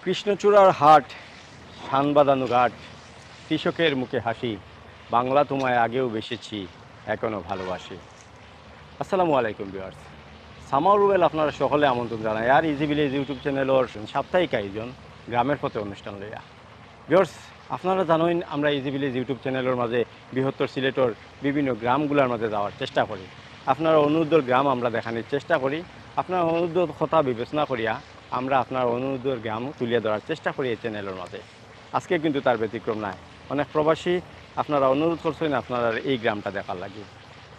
কৃষ্ণচূড়ার হাট, শান বাঁধানো ঘাট, কৃষকের মুখে হাসি, বাংলা তোমায় আগেও বেসেছি, এখনও ভালোবাসি। আসসালামু আলাইকুম ভিউয়ার্স, সামার রুবেল আপনারা সকলে আমন্ত্রণ জানাই আর ইজি ভিলেজ ইউটিউব চ্যানেলের সাপ্তাহিক আয়োজন গ্রামের পথে অনুষ্ঠান লইয়া। ভিউয়ার্স, আপনারা জানেন আমরা ইজি ভিলেজ ইউটিউব চ্যানেলের মাঝে বৃহত্তর সিলেটের বিভিন্ন গ্রামগুলোর মাঝে যাওয়ার চেষ্টা করি। আপনারা অনুরোধের গ্রাম আমরা দেখানোর চেষ্টা করি। আপনার অনুরোধের কথা বিবেচনা করিয়া আমরা আপনার অনুরোধের গ্রাম তুলিয়ে ধরার চেষ্টা করি এই চ্যানেলের মাঝে। আজকে কিন্তু তার ব্যতিক্রম নাই। অনেক প্রবাসী আপনারা অনুরোধ করছেন আপনারা এই গ্রামটা দেখার লাগে।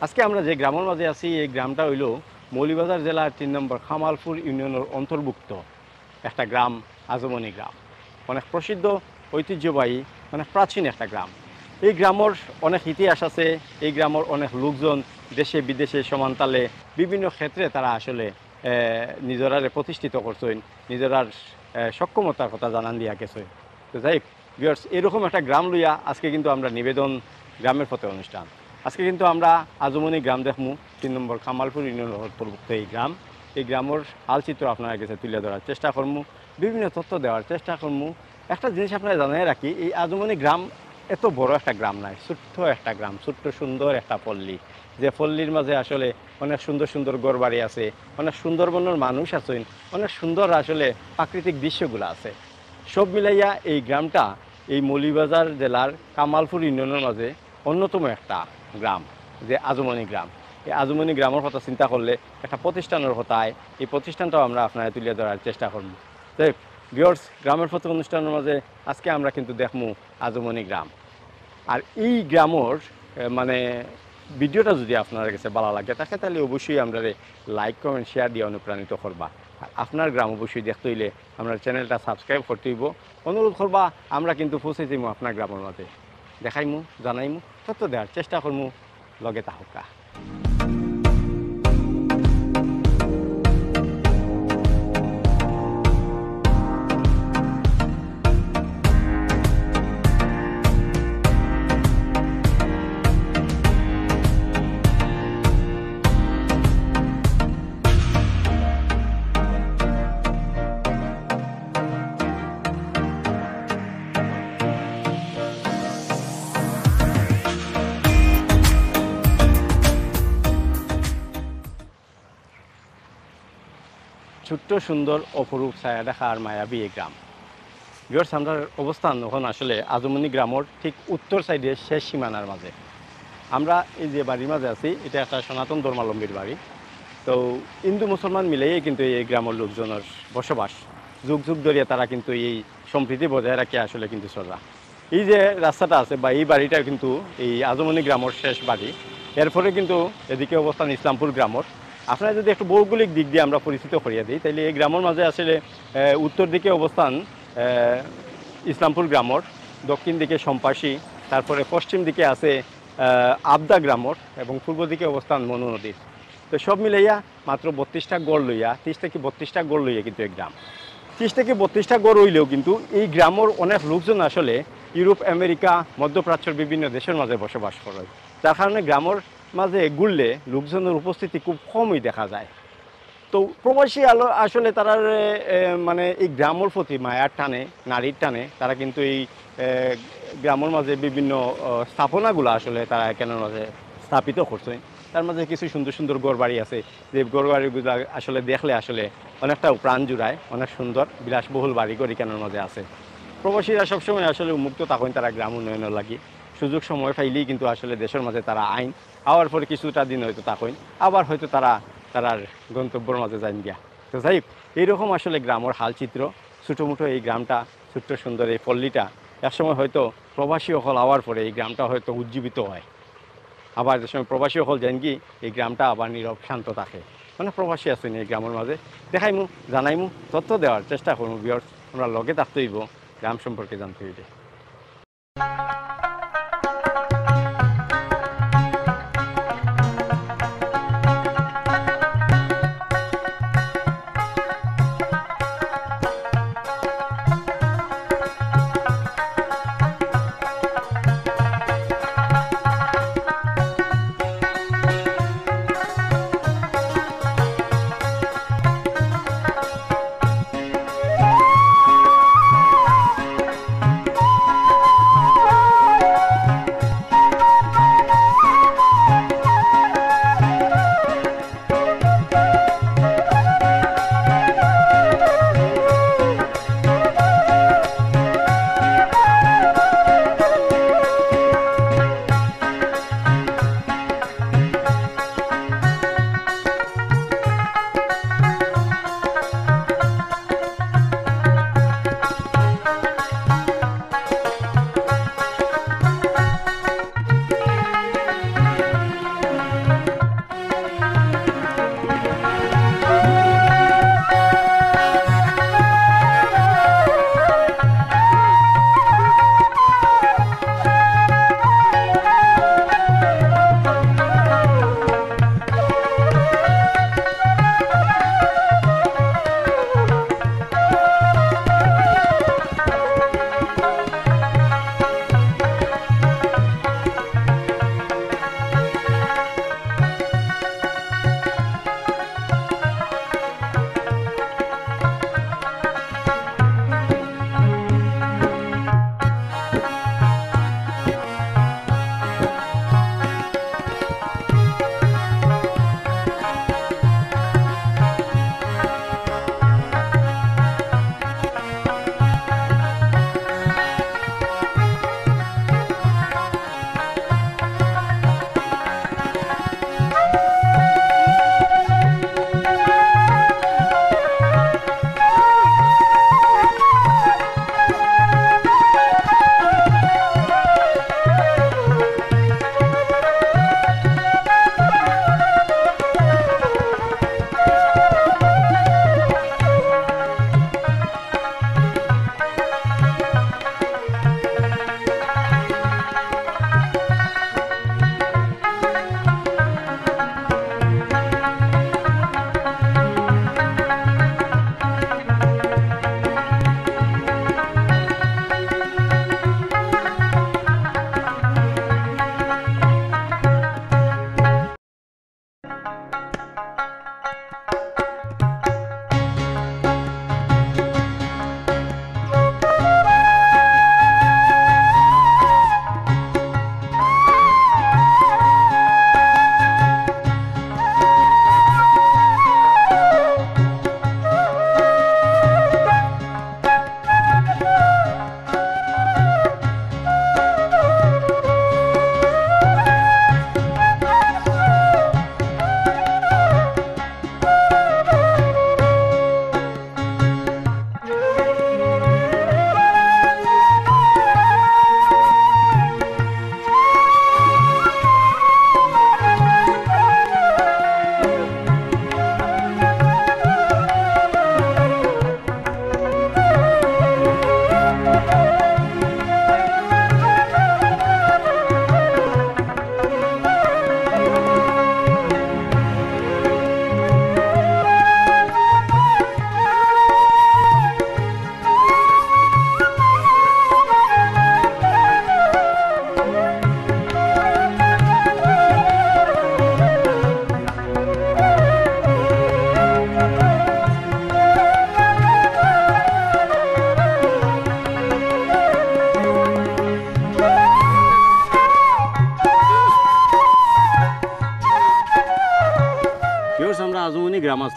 আজকে আমরা যে গ্রামের মাঝে আছি এই গ্রামটা হইল মৌলভীবাজার জেলার 3 নম্বর খামালপুর ইউনিয়নের অন্তর্ভুক্ত একটা গ্রাম, আজমনি গ্রাম। অনেক প্রসিদ্ধ, ঐতিহ্যবাহী, অনেক প্রাচীন একটা গ্রাম। এই গ্রামের অনেক ইতিহাস আছে। এই গ্রামের অনেক লোকজন দেশে বিদেশে সমানতালে বিভিন্ন ক্ষেত্রে তারা আসলে নিজেরারে প্রতিষ্ঠিত করছেন, নিজেরার সক্ষমতার কথা জানান দিয়া গেছে। তো যাই হোক ভিউয়ার্স, এরকম একটা গ্রাম লইয়া আজকে কিন্তু আমরা নিবেদন গ্রামের পথে অনুষ্ঠান। আজকে কিন্তু আমরা আজমনি গ্রাম দেখমু, 3 নম্বর খামালপুর ইউনিয়নের অন্তর্ভুক্ত এই গ্রাম। এই গ্রামের হালচিত্র আপনার কাছে তুলে ধরার চেষ্টা করবো, বিভিন্ন তথ্য দেওয়ার চেষ্টা করবো। একটা জিনিস আপনারা জানাই রাখি, এই আজমনি গ্রাম এত বড় একটা গ্রাম নাই, ছোট্ট একটা গ্রাম, ছোট্ট সুন্দর একটা পল্লী। যে পল্লীর মাঝে আসলে অনেক সুন্দর সুন্দর ঘরবাড়ি আছে, অনেক সুন্দরবনের মানুষ আছেন, অনেক সুন্দর আসলে প্রাকৃতিক দৃশ্যগুলো আছে। সব মিলাইয়া এই গ্রামটা এই মৌলভীবাজার জেলার কামালপুর ইউনিয়নের মাঝে অন্যতম একটা গ্রাম, যে আজমনি গ্রাম। এই আজমনি গ্রামের কথা চিন্তা করলে একটা প্রতিষ্ঠানের কথায় এই প্রতিষ্ঠানটাও আমরা আপনারা তুলে ধরার চেষ্টা করব। তাই ভিউয়ার্স, গ্রামের পথে অনুষ্ঠানের মাঝে আজকে আমরা কিন্তু দেখমু আজমনি গ্রাম। আর এই গ্রামের মানে ভিডিওটা যদি আপনার কাছে ভালো লাগে থাকে তাহলে অবশ্যই আমরা লাইক কমেন্ট শেয়ার দিয়ে অনুপ্রাণিত করবা। আর আপনার গ্রাম অবশ্যই দেখতে হইলে আমরা চ্যানেলটা সাবস্ক্রাইব করতে হইব, অনুরোধ করবা। আমরা কিন্তু পৌঁছে যাইমু আপনার গ্রামের মাঝে, দেখাইমু, জানাইমু, তথ্য দেওয়ার চেষ্টা করমু। লগে তাহকা। ছোট্ট সুন্দর অপরূপ ছায়া দেখা আর মায়াবী এই গ্রাম। ভিউয়ার্স, আমরা অবস্থান এখন আসলে আজমনি গ্রামের ঠিক উত্তর সাইডে শেষ সীমানার মাঝে। আমরা এই যে বাড়ির মাঝে আছি এটা একটা সনাতন ধর্মাবলম্বীর বাড়ি। তো হিন্দু মুসলমান মিলেই কিন্তু এই গ্রামের লোকজনের বসবাস। যুগ যুগ ধরিয়া তারা কিন্তু এই সম্প্রীতি বজায় রাখে আসলে কিন্তু চলা। এই যে রাস্তাটা আছে বা এই বাড়িটা কিন্তু এই আজমনি গ্রামের শেষ বাড়ি। এরপরে কিন্তু এদিকে অবস্থান ইসলামপুর গ্রামের। আপনারা যদি একটু ভৌগোলিক দিক দিয়ে আমরা পরিচিত করিয়ে দিই তাহলে এই গ্রামের মাঝে আসলে উত্তর দিকে অবস্থান ইসলামপুর গ্রামের, দক্ষিণ দিকে সম্পাসী, তারপরে পশ্চিম দিকে আছে আবদা গ্রামের এবং পূর্ব দিকে অবস্থান মনু নদীর। তো সব মিলাইয়া মাত্র 32টা গড় লইয়া, 30 থেকে 32টা গড় লইয়া কিন্তু এই গ্রাম। 30 থেকে 32টা গড় হইলেও কিন্তু এই গ্রামের অনেক লোকজন আসলে ইউরোপ, আমেরিকা, মধ্যপ্রাচ্যের বিভিন্ন দেশের মাঝে বসবাস করে। যার কারণে গ্রামের মাঝে ঘুরলে লোকজনের উপস্থিতি খুব কমই দেখা যায়। তো প্রবাসী আসলে তারা মানে এই গ্রামের প্রতি মায়ার টানে, নারীর টানে তারা কিন্তু এই গ্রামের মাঝে বিভিন্ন স্থাপনাগুলো আসলে তারা এখানের মাঝে স্থাপিত করছে। তার মাঝে কিছু সুন্দর সুন্দর ঘরবাড়ি আছে, যে ঘরবাড়িগুলো আসলে দেখলে আসলে অনেকটা প্রাণ জুড়ায়। অনেক সুন্দর বিলাসবহুল বাড়িঘর এখানের মাঝে আছে। প্রবাসীরা সবসময় আসলে উন্মুক্ত থাকেন তারা গ্রাম উন্নয়নের লাগি। সুযোগ সময় পাইলেই কিন্তু আসলে দেশের মাঝে তারা আইন আওয়ার পরে কিছুটা দিন হয়তো থাকেন, আবার হয়তো তারার গন্তব্যের মাঝে যান গিয়া। তো যাই হোক, এইরকম আসলে গ্রামের হালচিত্র। ছোটো মোটো এই গ্রামটা, ছোট্ট সুন্দর এই পল্লীটা একসময় হয়তো প্রবাসী হল আওয়ার পরে এই গ্রামটা হয়তো উজ্জীবিত হয়। আবার যে সময় প্রবাসী হল যান কি এই গ্রামটা আবার নীরব শান্ত থাকে। মানে প্রবাসী আছেন এই গ্রামের মাঝে, দেখাইমু, জানাইমু, তথ্য দেওয়ার চেষ্টা করবো। ভিউয়ার্স, আমরা লগে থাকতে হইব, গ্রাম সম্পর্কে জানতে হইবে।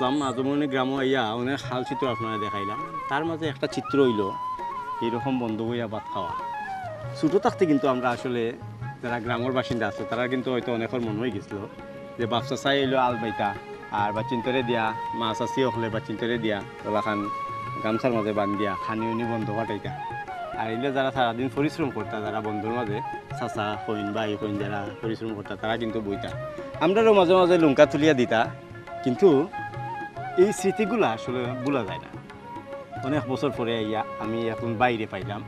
আসলাম আজমনি গ্রামে আইয়া অনেক হাল চিত্র আপনারা দেখাইলাম, তার মাঝে একটা চিত্র হইল এইরকম বন্ধ হইয়া ভাত খাওয়া। ছোটো থাকতে কিন্তু আমরা আসলে যারা গ্রামের বাসিন্দা আছে তারা কিন্তু হয়তো অনেকের মনে হয়ে গেছিল যে বাচ্চা চাই এলো আলবাইতা আর বা চিন্তরে দিয়া মাছ আসিও হলে বা চিন্তরে দিয়া ওলাখান গামছার মাঝে বান দিয়া খানি উনি বন্ধ কাটাইতা। আর এগুলো যারা সারাদিন পরিশ্রম করতা, যারা বন্ধুর মাঝে চাচা কইন বা এই কইন যারা পরিশ্রম করতা তারা কিন্তু বইতা, আমরাও মাঝে মাঝে লঙ্কা তুলিয়া দিতা। কিন্তু এই স্মৃতিগুলো আসলে ভোলা যায় না। অনেক বছর পরে আইয়া আমি এখন বাইরে পাইলাম,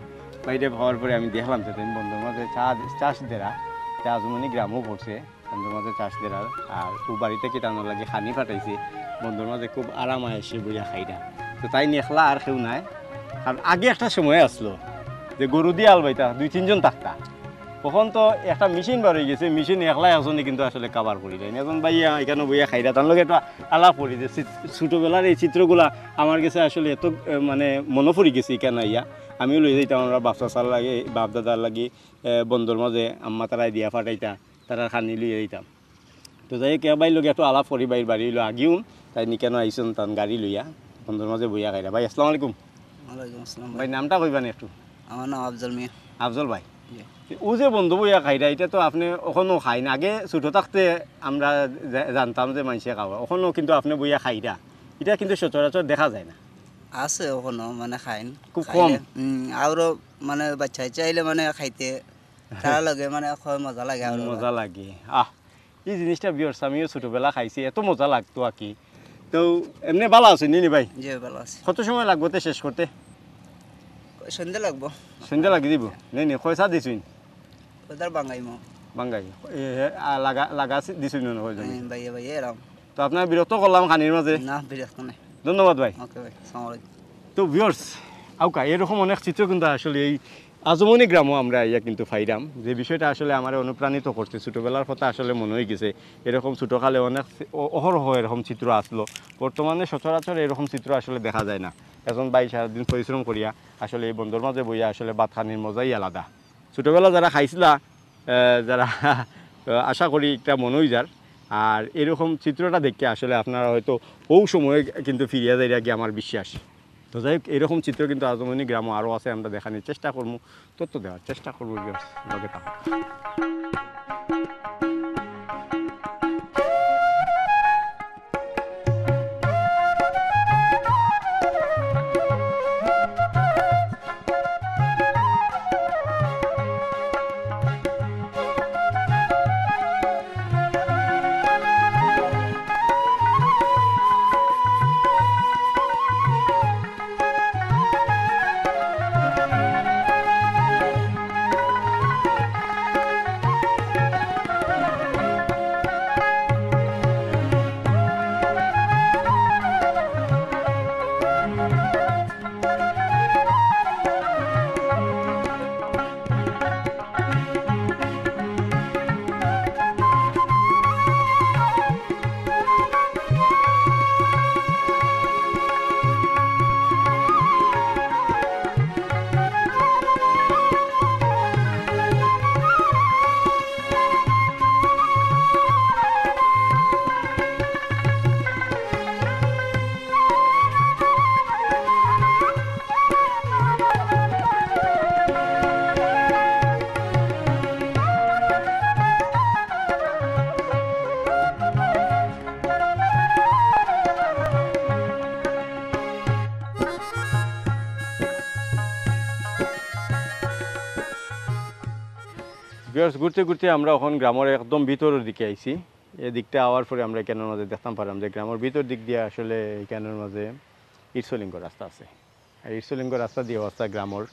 বাইরে পাওয়ার পরে আমি দেখলাম যে বন্ধুর মাঝে চাষ দেরা আজমনি গ্রামও পড়ছে বন্ধুর মাঝে চাষ দেরার। আর ও বাড়িতে কেটানোর লাগে খানি ফাটাইছে, বন্ধুর মাঝে খুব আরামায় এসে বইয়া খাইরা। তো তাই নেখলা আর কেউ নাই। কারণ আগে একটা সময় আসলো যে গরু দিয়ে আলবাইতা 2-3 জন থাকতা, তখন তো একটা মেশিন বার হয়ে গেছে, মেশিন একলাই আসনে কিন্তু আসলে কাবার করি যায় এখন ভাইয়া এখানে বইয়া খাইরা তার লগে একটা আলাপ করি যে ছোটোবেলার এই চিত্রগুলা আমার কাছে আসলে এত মানে মনে পড়ে গেছে এখানে আইয়া। আমিও লই যাইতাম আমরা বাপসা চাল লাগে বাপ দাদার লাগি বন্ধুর মাঝে আম্মা তারাই দিয়া ফাটাইতা, তারা খানি লইয়া দিতাম। তো যাই কেবাই লগে একটু আলাপ করি বাইর বাড়ি হইলো আগেও তাই নিকেন আইসুন তান গাড়ি লইয়া বন্ধুর মাঝে বইয়া খাইরা। ভাই আসসালামু আলাইকুম। ওয়ালাইকুম আসসালাম ভাই নামটা কইবানি একটু? আমার নাম আফজল মিয়া। আফজল ভাই, ও যে বন্ধু বইয়া খাইরা এটা তো আপনি ওখানো খাই না। আগে ছোটো থাকতে আমরা জানতাম যে মানুষে খাওয়া, ওখানো কিন্তু আপনি বইয়া খাইরা, এটা কিন্তু সচরাচর দেখা যায় না। আছে ওখানো মানে খাইন খুব কম। আরো মানে বাচ্চা চাইলে মানে খাইতে তারা লাগে মানে খয় মজা লাগে আর মজা লাগে। এই জিনিসটা বিয়র্স আমিও ছোটোবেলা খাইছি, এত মজা লাগতো আর কি। তো এমনি ভালো আছে নি ভাই? যে ভালো আছে। কত সময় লাগবো তে শেষ করতে? সন্ধ্যে লাগবো। সন্ধ্যা লাগি দিব নেই কয়সা দিছুন? ওদের বাঙ্গাইমো বাঙ্গাই লাগা লাগা দিছুন না কয়জন? ভাইয়া ভাইয়া এরাম। তো আপনার বিরক্ত করলাম খানির মাঝে, না বিরক্ত নাই। ধন্যবাদ ভাই। ওকে ভাই, আসসালামু আলাইকুম। তো ভিউয়ার্স আউকা এরকম অনেক চিত্র কিন্তু আসলে এই আজমনি গ্রামও আমরা ইয়া কিন্তু ফাইরাম, যে বিষয়টা আসলে আমার অনুপ্রাণিত করছে। ছোটোবেলার কথা আসলে মনে হয়ে গেছে এরকম ছোটোকালে অনেক অহরহ এরকম চিত্র আসলো। বর্তমানে সচরাচর এরকম চিত্র আসলে দেখা যায় না। এখন ভাই সারাদিন পরিশ্রম করিয়া আসলে এই বন্ধুর মাঝে বইয়া আসলে ভাত খানির মজাই আলাদা। ছোটোবেলা যারা খাইছিলা যারা আশা করি একটা মনে হয়ে যার। আর এরকম চিত্রটা দেখতে আসলে আপনারা হয়তো ও সময়ে কিন্তু ফিরিয়া যায় কি আমার বিশ্বাস। তো যাই হোক এরকম চিত্র কিন্তু আজমনি গ্রামও আরও আছে, আমরা দেখানোর চেষ্টা করবো, তথ্য দেওয়ার চেষ্টা করবো। লগে থাকুন। ঘুরতে ঘুরতে আমরা এখন গ্রামের একদম ভিতরের দিকে আইছি। এদিকটা আওয়ার পরে আমরা এখানের মাঝে দেখতাম পারলাম যে গ্রামের ভিতর দিক দিয়ে আসলে এখানের মাঝে ইরসলিঙ্গ রাস্তা আছে। আর ইরসলিঙ্গ রাস্তা দিয়ে অবস্থা গ্রামের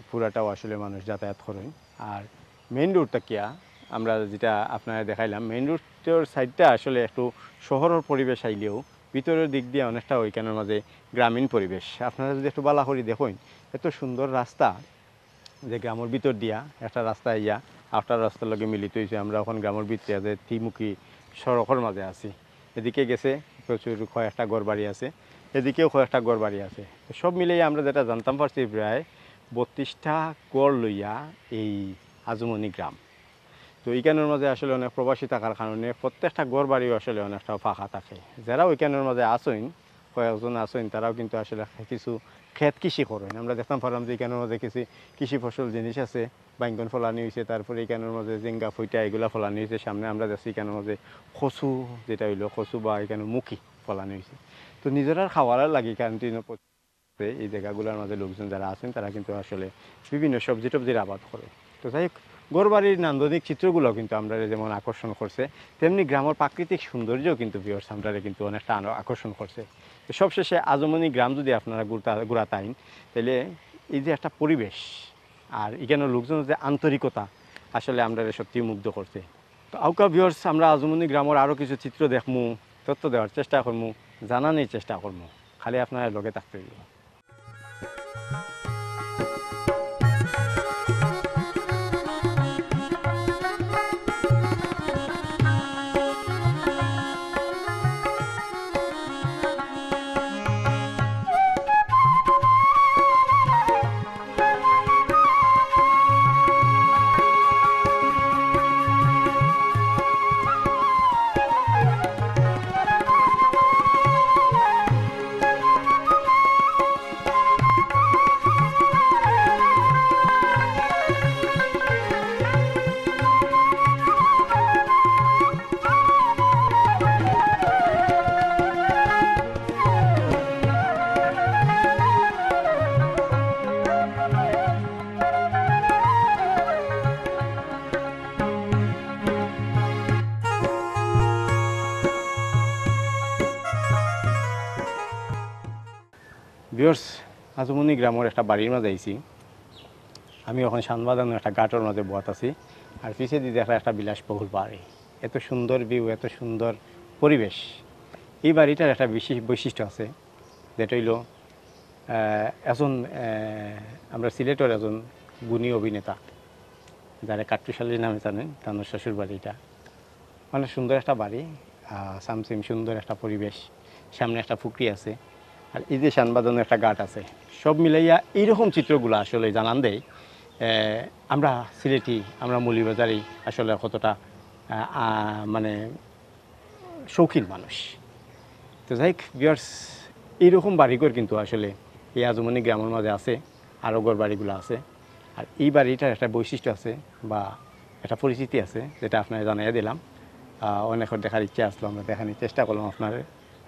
পুরাটাও আসলে মানুষ যাতায়াত করেন। আর মেইন রোডটা কিয়া আমরা যেটা আপনারা দেখাইলাম, মেইন রোডের সাইডটা আসলে একটু শহরের পরিবেশ আইলেও ভিতরের দিক দিয়ে অনেকটা ওইখানের মাঝে গ্রামীণ পরিবেশ। আপনারা যদি একটু বালা করি দেখুন এত সুন্দর রাস্তা যে গ্রামের ভিতর দিয়া একটা রাস্তা ইয়া আফটার রাস্তার লগে মিলিত হয়েছে। আমরা এখন গ্রামের ভিতরে যে ত্রিমুখী সড়কের মাঝে আছি। এদিকে গেছে প্রচুর কয়েকটা ঘর বাড়ি আছে, এদিকেও কয়েকটা ঘর বাড়ি আছে। সব মিলিয়ে আমরা যেটা জানতাম পারছি প্রায় 32টা গড় লইয়া এই আজমনি গ্রাম। তো এইখানের মাঝে আসলে অনেক প্রবাসী থাকার কারণে প্রত্যেকটা ঘর বাড়িও আসলে অনেকটা ফাঁকা থাকে। যারা ওইখানের মাঝে আসেন, কয়েকজন আসেন, তারাও কিন্তু আসলে কিছু ক্ষেত কৃষি করেন। আমরা দেখতাম পারলাম যে এখানের মাঝে কিছু কৃষি ফসল জিনিস আছে, বাইঙ্গন ফলানি হয়েছে, তারপরে এখানের মাঝে জিঙ্গা ফুইটা এগুলা ফলানি হয়েছে। সামনে আমরা দেখছি এখানের মাঝে কচু, যেটা হইলো কচু বা এখানে মুখি ফলানি হয়েছে। তো নিজেরা খাওয়ার লাগে ক্যান্টিনে এই জায়গাগুলোর মাঝে লোকজন যারা আছেন তারা কিন্তু আসলে বিভিন্ন সবজি টবজির আবাদ করে। তো যাই হোক, গড়বাড়ির নান্দনিক চিত্রগুলো কিন্তু আমরা যেমন আকর্ষণ করছে, তেমনি গ্রামের প্রাকৃতিক সৌন্দর্যও কিন্তু ভিউয়ার্স আমরা কিন্তু অনেকটা আকর্ষণ করছে। তো সবশেষে আজমনি গ্রাম যদি আপনারা ঘুরাতাইন, তাহলে এই যে একটা পরিবেশ আর এখানে লোকজনের যে আন্তরিকতা আসলে আমরা সত্যি মুগ্ধ করছে। তো আউকা ভিউয়ার্স, আমরা আজমনি গ্রামের আরও কিছু চিত্র দেখমু, তথ্য দেওয়ার চেষ্টা করবো, জানানোর চেষ্টা করবো, খালি আপনারা লগে থাকতে দিব। ভিউয়ার্স, আজমনি গ্রামের একটা বাড়ির মাঝে আইছি। আমি এখন শানবাদানো একটা ঘাটের মাঝে বত আছি, আর পিছিয়ে দিয়ে দেখা একটা বিলাসবহুল বাড়ি। এত সুন্দর ভিউ, এত সুন্দর পরিবেশ। এই বাড়িটার একটা বিশেষ বৈশিষ্ট্য আছে, যেটা হইল একজন আমরা সিলেটের একজন গুণী অভিনেতা, যারা কাট্টুশালী নামে জানেন, তার শ্বশুর বাড়িটা। মানে সুন্দর একটা বাড়ি, সামসিম সুন্দর একটা পরিবেশ, সামনে একটা পুকুরি আছে, আর এই যে শানবাদনের একটা ঘাট আছে। সব মিলাইয়া এইরকম চিত্রগুলো আসলে জানান দেয় আমরা সিলেটি, আমরা মৌলভীবাজারি আসলে কতটা মানে শৌখিন মানুষ। তো যাই হোক ভিউয়ার্স, এইরকম বাড়িঘর কিন্তু আসলে এই আজমনি গ্রামের মাঝে আছে, আরও ঘর বাড়িগুলো আছে। আর এই বাড়িটার একটা বৈশিষ্ট্য আছে বা একটা পরিচিতি আছে, যেটা আপনারা জানাইয়া দিলাম। অনেকের দেখার ইচ্ছা আসলো, আমরা দেখানোর চেষ্টা করলাম আপনার।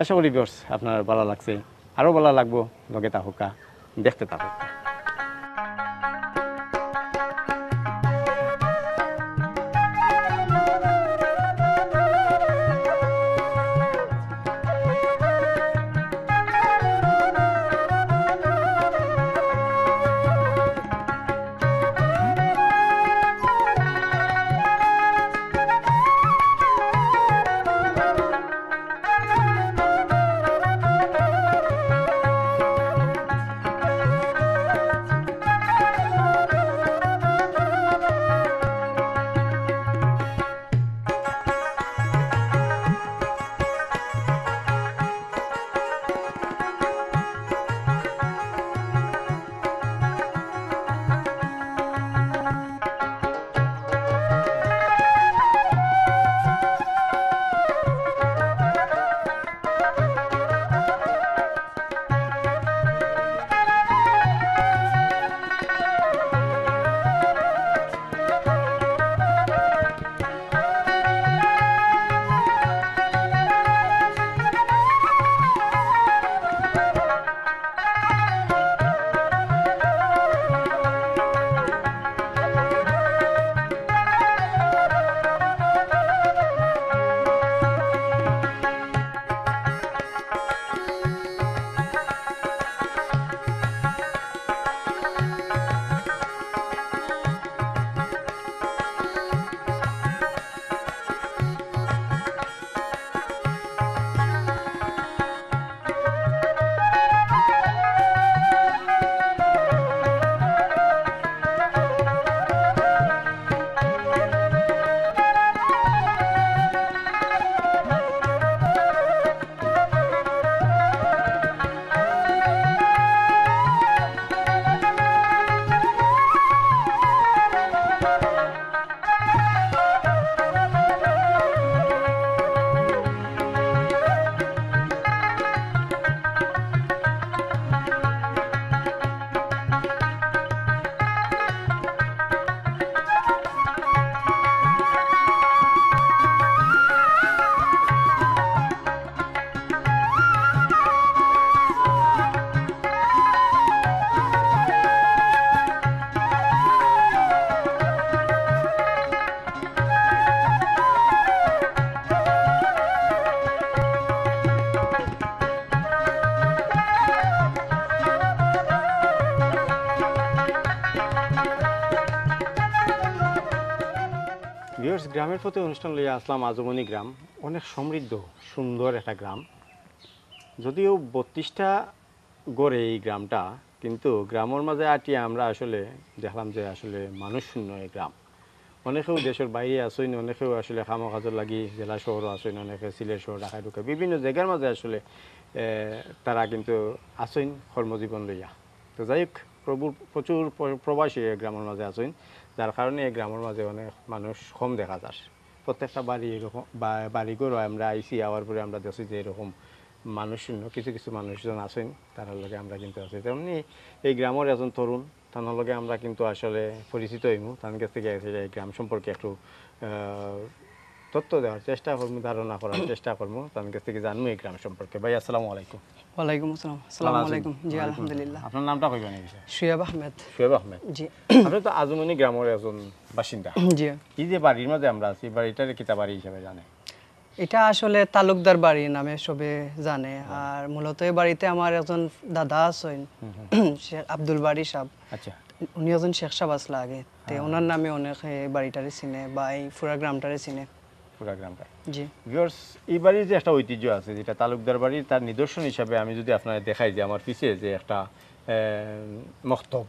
আশা করি ভিউয়ার্স আপনার ভালো লাগছে, আরও ভালো লাগবো, লগে থাকুকা, দেখতে থাকুক। ভিউয়ার্স, গ্রামের প্রতি অনুষ্ঠান লইয়া আসলাম আজমনি গ্রাম। অনেক সমৃদ্ধ সুন্দর একটা গ্রাম, যদিও 32টা গড়ে এই গ্রামটা, কিন্তু গ্রামের মাঝে আটিয়া আমরা আসলে দেখলাম যে আসলে মানুষ শূন্য এই গ্রাম। অনেকেও দেশের বাইরে আসেন, অনেকেও আসলে কামো কাজের লাগি জেলা শহরও আসেন, অনেকে সিলেট শহর ঢাকা ঢুকে বিভিন্ন জায়গার মাঝে আসলে তারা কিন্তু আসেন কর্মজীবন লইয়া। তো যাই হোক, প্রচুর প্রবাসী এই গ্রামের মাঝে আসেন, যার কারণে এই গ্রামের মাঝে অনেক মানুষ কম দেখা যায়। প্রত্যেকটা বাড়ি এরকম বাড়িঘরও আমরা আইসি আওয়ার পরে আমরা দেখছি যে এরকম মানুষ শূন্য, কিছু কিছু মানুষজন আছেন, তার লগে আমরা কিন্তু আছি। তেমনি এই গ্রামের একজন তরুণ, তার লগে আমরা কিন্তু আসলে পরিচিত হইমু। তার কাছ থেকে এই গ্রাম সম্পর্কে একটু তথ্য দেওয়ার চেষ্টা করবো, ধারণা করার চেষ্টা করবো, তার কাছ থেকে জানবো এই গ্রাম সম্পর্কে। ভাই আসসালামু আলাইকুম। ওয়ালাইকুম আসসালাম। আসসালামু আলাইকুম। জি আলহামদুলিল্লাহ। আপনার নামটা কইবেন এই বিষয়ে? শুয়েব আহমেদ। শুয়েব আহমেদ। জি। আপনি তো আজমনি গ্রামের একজন বাসিন্দা। জি। এই যে বাড়ির মাঝে আমরা আছি, বাড়িটার কিতা বাড়ি হিসেবে জানে? এটা আসলে তালুকদার বাড়ি নামে সবে জানে। আর মূলত এই বাড়িতে আমার একজন দাদা আছেন, শেখ আব্দুল বাড়ি সাহেব। আচ্ছা। উনি একজন শেখ সাহেব আসলা আগে, তো ওনার নামে অনেক এই বাড়িটারে চিনে বা এই পুরা গ্রামটারে চিনে। পুরা গ্রামটা। জি। ভিউয়ার্স, এই বাড়ির যে একটা ঐতিহ্য আছে, যেটা তালুকদার বাড়ির, তার নিদর্শন হিসাবে আমি যদি আপনার দেখাই যে আমার পিছিয়ে যে একটা মক্তব,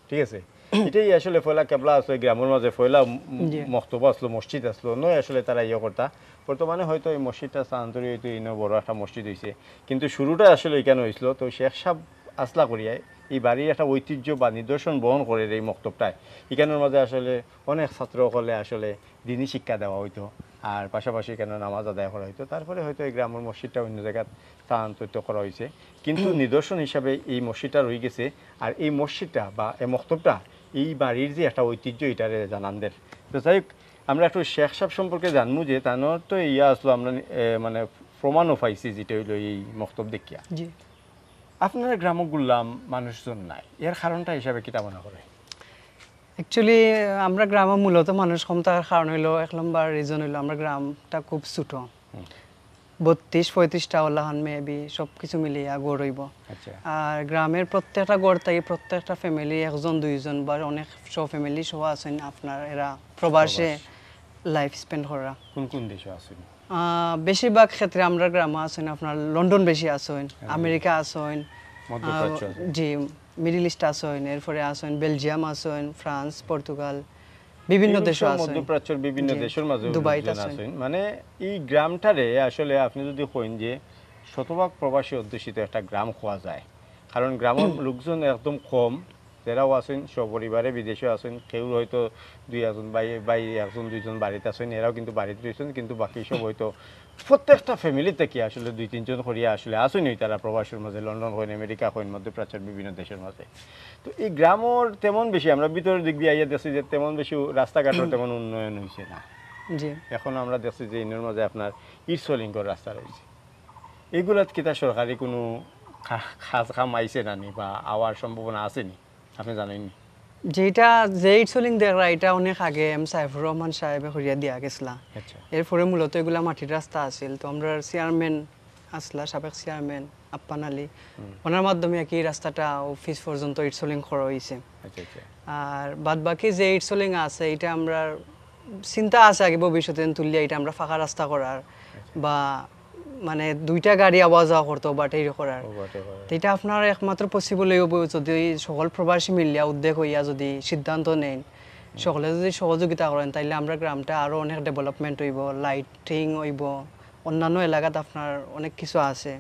ঠিক আছে, এটাই আসলে ফয়লা কেবলা আছে গ্রামের মাঝে, ফয়লা মক্তব আসলো, মসজিদ আসলো, নয় আসলে তারা ইয়ে করতা। বর্তমানে হয়তো এই মসজিদটা স্থানান্তরিত হয়তো এই বড় একটা মসজিদ হয়েছে, কিন্তু শুরুটা আসলে এখানে হয়েছিল। তো শেখ সাহেব আসলা করিয়ায় এই বাড়ির একটা ঐতিহ্য বা নিদর্শন বহন করে এই মক্তবটায়। এখানের মাঝে আসলে অনেক ছাত্রসকলে আসলে দিনী শিক্ষা দেওয়া হইতো, আর পাশাপাশি এখানে নামাজ আদায় করা হইতো। তারপরে হয়তো এই গ্রামের মসজিদটা অন্য জায়গায় স্থানান্তরিত করা হয়েছে, কিন্তু নিদর্শন হিসাবে এই মসজিদটা রয়ে গেছে। আর এই মসজিদটা বা এই মক্তবটা এই বাড়ির যে একটা ঐতিহ্য, এটারে জানানদের। তো যাই হোক, আমরা একটু শেখ সাহেব সম্পর্কে জানবো যে তানোর তো ইয়া আসলো, আমরা মানে প্রমাণও পাইছি যেটা হইলো এই মক্তব দেখিয়া। জি। আপনার গ্রামগুলাম মানুষজন নাই, এর কারণটা হিসাবে কিতা মনে করে? অ্যাকচুয়ালি আমরা গ্রামে মূলত মানুষ কম থাকার কারণ হইলো, 1 নম্বর রিজন হইলো আমরা গ্রামটা খুব ছোট। 32-35টা ওলাহান মেবি সব কিছু মিলিয়ে গড় হইব। আচ্ছা। আর গ্রামের প্রত্যেকটা গড় থেকে প্রত্যেকটা ফ্যামিলি 1-2জন বা অনেক সব ফ্যামিলি সহ আছেন আপনার, এরা প্রবাসে লাইফ স্পেন্ড করা। কোন কোন দেশে আছেন? বেশিরভাগ ক্ষেত্রে আমরা গ্রামে আছেন আপনার লন্ডন বেশি আছেন, আমেরিকা আছেন, মধ্যপ্রাচ্য আছে। জি মিডল ইস্ট আছেন, এরপরে আছেন বেলজিয়াম আছেন, ফ্রান্স, পর্তুগাল, বিভিন্ন দেশে আছেন, মধ্যপ্রাচ্যের বিভিন্ন দেশের মাঝে দুবাইতে লোকজন আছেন। আছেন। মানে এই গ্রামটারে আসলে আপনি যদি কইন যে শতভাগ প্রবাসী অধ্যুষিত একটা গ্রাম খোয়া যায়, কারণ গ্রামের লোকজন একদম কম, যারাও আছেন সপরিবারে বিদেশে আছেন, কেউ হয়তো 2-1 বাই 1-2জন বাড়িতে আছেন, এরাও কিন্তু বাড়িতে রয়েছেন, কিন্তু বাকি সব হয়তো প্রত্যেকটা ফ্যামিলি থেকে আসলে 2-3জন করিয়া আসলে আসেনই তারা প্রবাসের মাঝে, লন্ডন হইন, আমেরিকা হইন, মধ্যপ্রাচ্যের বিভিন্ন দেশের মাঝে। তো এই গ্রামের তেমন বেশি আমরা ভিতরের দিক দিয়ে আইয়া দেখছি যে তেমন বেশি রাস্তাঘাটের তেমন উন্নয়ন হয়েছে না। জি। এখন আমরা দেখছি যে এর মাঝে আপনার ইটসলিঙ্গর রাস্তা রয়েছে, এগুলাত কি তার সরকারি কোনো খাস কাম আইছে নানি বা আওয়ার সম্ভাবনা আসেনি, আপনি জানেননি? যেটা যে ইটসলিং দেখরা এটা অনেক আগে সাইফুর রহমান সাহেব হরিয়া দিয়া গেছিলা। আচ্ছা। এরপরে মূলত এগুলা মাটির রাস্তা আছিল, তো আমরা চেয়ারম্যান আসলা, সাবেক চেয়ারম্যান আপ্পান আলী, ওনার মাধ্যমে কি রাস্তাটা অফিস পর্যন্ত ইটসলিং করা হয়েছে। আচ্ছা আচ্ছা। আর বাদ বাকি যে ইটসলিং আছে এটা আমরা চিন্তা আছে আগে ভবিষ্যতে তুললে এটা আমরা ফাঁকা রাস্তা করার বা মানে 2টা গাড়ি আওয়া যাওয়া করতো বাট এই করার, তো এটা আপনার একমাত্র পসিবল হইব যদি সকল প্রবাসী মিলিয়া উদ্যোগ হইয়া যদি সিদ্ধান্ত নেন, সকলে যদি সহযোগিতা করেন, তাইলে আমরা গ্রামটা আরো অনেক ডেভেলপমেন্ট হইব, লাইটিং হইব, অন্যান্য এলাকাত আপনার অনেক কিছু আছে,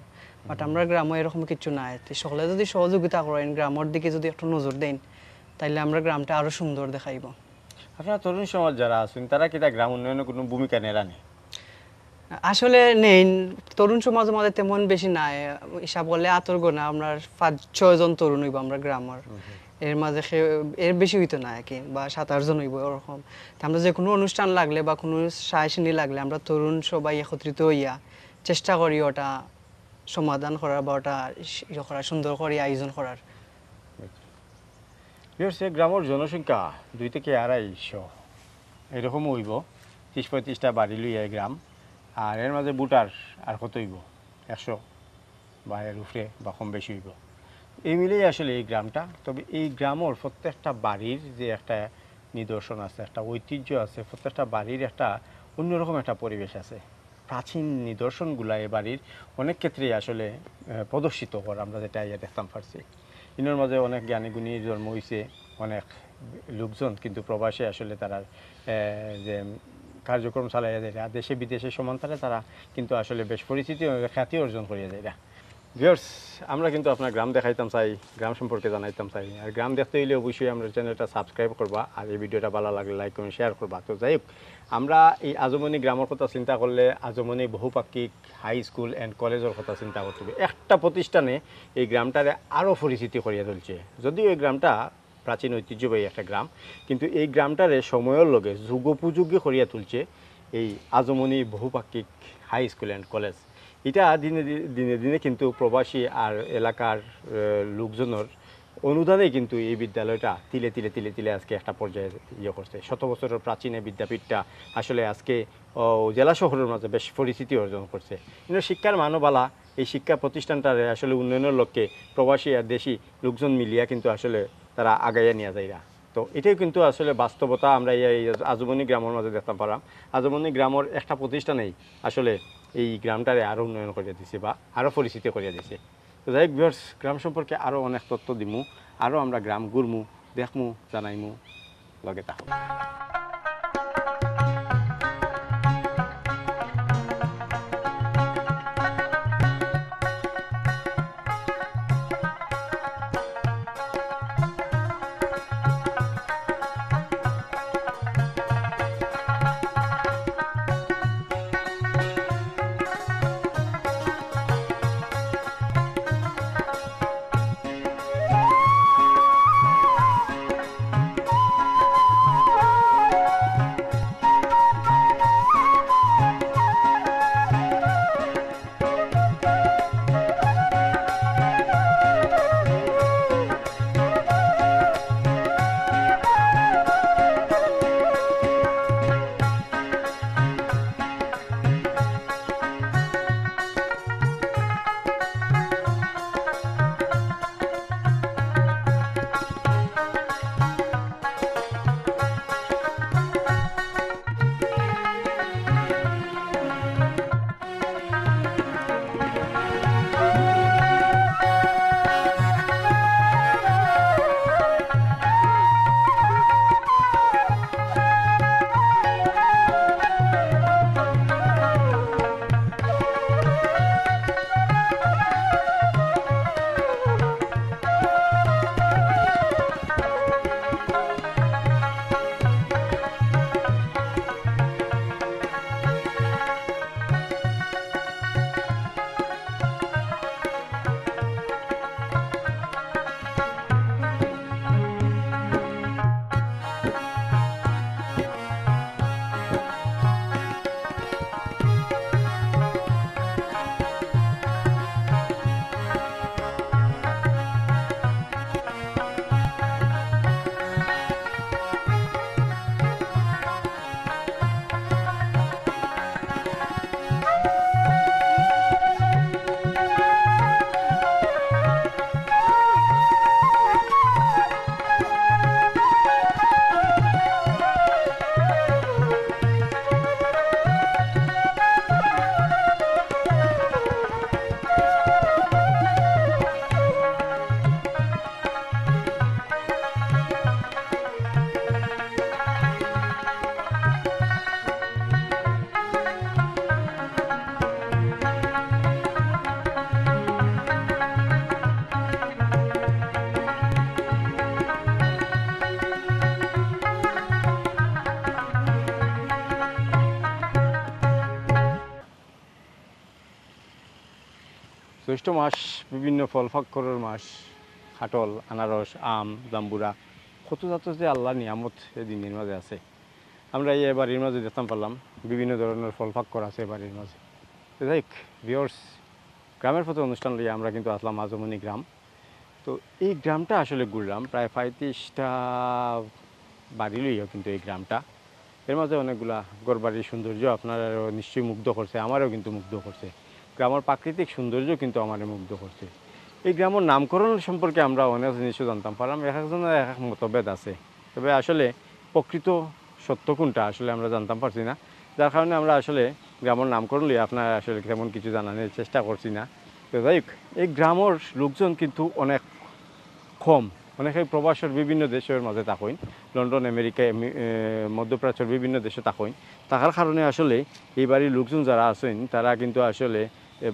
বাট আমরা গ্রামে এরকম কিছু নাই। তো সকলে যদি সহযোগিতা করেন, গ্রামের দিকে যদি একটু নজর দেন, তাইলে আমরা গ্রামটা আরো সুন্দর দেখাইব। আপনার তরুণ সমাজ যারা আছেন তারা কি তা গ্রাম উন্নয়নে কোনো ভূমিকা নেরানি? আসলে নেই, তরুণ সমাজ আমাদের তেমন বেশি নাই, হিসাব করলে আতর গোনা আমরা 5-6 জন তরুণ হইব আমরা গ্রামের, এর মাঝে এর বেশি হইতো না আর কি, বা 7-8 জন হইব ওরকম। আমরা যে কোনো অনুষ্ঠান লাগলে বা কোনো সাহায্য লাগলে আমরা তরুণ সবাই একত্রিত হইয়া চেষ্টা করি ওটা সমাধান করার বা ওটা করা সুন্দর করে আয়োজন করার। গ্রামের জনসংখ্যা 2 থেকে 250 এরকম হইব, 30-35টা বাড়ি লইয়া গ্রাম, আর এর মাঝে বুটার আর কত হইব 100 বা এর উপরে বা কম বেশি হইব, এই মিলেই আসলে এই গ্রামটা। তবে এই গ্রামের প্রত্যেকটা বাড়ির যে একটা নিদর্শন আছে, একটা ঐতিহ্য আছে, প্রত্যেকটা বাড়ির একটা অন্যরকম একটা পরিবেশ আছে। প্রাচীন নিদর্শনগুলা এ বাড়ির অনেক ক্ষেত্রেই আসলে প্রদর্শিত কর আমরা যেটা ইয়ে দেখতাম পারছি। ইনের মাঝে অনেক জ্ঞানীগুণী জন্ম হয়েছে, অনেক লোকজন কিন্তু প্রবাসে আসলে তারা যে কার্যক্রম চালাইয়া যায়, দেশে বিদেশে সমান্তরে তারা কিন্তু আসলে বেশ পরিচিতি ও খ্যাতি অর্জন করিয়া যায়। ভিউয়ার্স, আমরা কিন্তু আপনার গ্রাম দেখাইতাম চাই, গ্রাম সম্পর্কে জানাইতাম চাই। আর গ্রাম দেখতে হইলে অবশ্যই আমরা চ্যানেলটা সাবস্ক্রাইব করবা, আর এই ভিডিওটা ভালো লাগলে লাইক কমেন্ট শেয়ার করবা। তো যাই হোক, আমরা এই আজমনি গ্রামের কথা চিন্তা করলে আজমনি বহুপাক্ষিক হাই স্কুল অ্যান্ড কলেজের কথা চিন্তা করতে হবে। একটা প্রতিষ্ঠানে এই গ্রামটারে আরও পরিচিতি করিয়া তুলছে। যদিও এই গ্রামটা প্রাচীন ঐতিহ্যবাহী একটা গ্রাম, কিন্তু এই গ্রামটারে সময়ের লগে যুগোপযোগী করিয়া তুলছে এই আজমনি বহুপাক্ষিক হাই স্কুল অ্যান্ড কলেজ। এটা দিনে দিনে দিনে কিন্তু প্রবাসী আর এলাকার লোকজনের অনুদানেই কিন্তু এই বিদ্যালয়টা তিলে তিলে তিলে তিলে আজকে একটা পর্যায়ে ইয়ে করছে। শত বছরের প্রাচীন এই বিদ্যাপীঠটা আসলে আজকে জেলা শহরের মাঝে বেশ পরিচিতি অর্জন করছে। কিন্তু শিক্ষার মানবালা এই শিক্ষা প্রতিষ্ঠানটার আসলে উন্নয়নের লক্ষ্যে প্রবাসী আর দেশি লোকজন মিলিয়া কিন্তু আসলে তারা আগাইয়া নিয়ে যায়রা। তো এটাই কিন্তু আসলে বাস্তবতা আমরা এই আজমনি গ্রামের মাঝে দেখতে পারাম। আজমনি গ্রামের একটা প্রতিষ্ঠানেই আসলে এই গ্রামটারে আরও উন্নয়ন করিয়া দিছে বা আরও পরিচিতি করিয়া দিছে। তো যাই হোক ভিউয়ার্স, গ্রাম সম্পর্কে আরও অনেক তথ্য দিমু, আরও আমরা গ্রাম ঘুরমু, দেখমু, জানাইমু, লগে থাকো। জ্যৈষ্ঠ মাস বিভিন্ন ফল ফাক্করের মাস, কাঁঠাল, আনারস, আম, জাম্বুরা, কত জাত যে আল্লাহর নিয়ামত এই দিনের মাঝে আছে। আমরা এই বাড়ির মাঝে দেখতাম পারলাম বিভিন্ন ধরনের ফল ফাক্কর আছে বাড়ির মাঝে। তো যাই হোক ভিউয়ার্স, গ্রামের পথে অনুষ্ঠান লইয়া আমরা কিন্তু আসলাম আজমনি গ্রাম। তো এই গ্রামটা আসলে ঘুরলাম প্রায় 35টা বাড়ি লইয়া কিন্তু এই গ্রামটা। এর মাঝে অনেকগুলা ঘরবাড়ির সৌন্দর্য আপনারাও নিশ্চয়ই মুগ্ধ করছে, আমারও কিন্তু মুগ্ধ করছে। গ্রামের প্রাকৃতিক সৌন্দর্য কিন্তু আমাদের মুগ্ধ করছে। এই গ্রামের নামকরণ সম্পর্কে আমরা অনেক জিনিসও জানতাম পারলাম, এক একজনের এক এক মতভেদ আছে। তবে আসলে প্রকৃত সত্য কোনটা আসলে আমরা জানতাম পারছি না, যার কারণে আমরা আসলে গ্রামের নামকরণ নিয়ে আপনার আসলে তেমন কিছু জানানোর চেষ্টা করছি না। তো যাই হোক, এই গ্রামের লোকজন কিন্তু অনেক কম, অনেকে প্রবাসের বিভিন্ন দেশের মাঝে থাকেন, লন্ডন, আমেরিকা, মধ্যপ্রাচ্যের বিভিন্ন দেশে থাকেন। থাকার কারণে আসলে এই বাড়ির লোকজন যারা আছেন তারা কিন্তু আসলে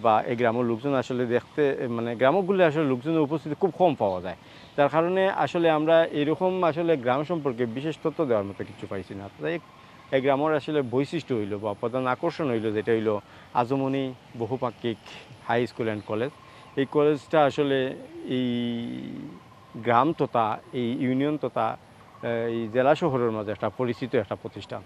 বা এই গ্রামের লোকজন আসলে দেখতে মানে গ্রামগুলি আসলে লোকজনের উপস্থিতি খুব কম পাওয়া যায়, যার কারণে আসলে আমরা এরকম আসলে গ্রাম সম্পর্কে বিশেষ তথ্য দেওয়ার মতো কিছু পাইছি না। তাই এই গ্রামের আসলে বৈশিষ্ট্য হইল বা প্রধান আকর্ষণ হইল যেটা হইল আজমনি বহুপাক্ষিক হাই স্কুল অ্যান্ড কলেজ। এই কলেজটা আসলে এই গ্রাম তথা এই ইউনিয়ন তথা এই জেলা শহরের মাঝে একটা পরিচিত একটা প্রতিষ্ঠান।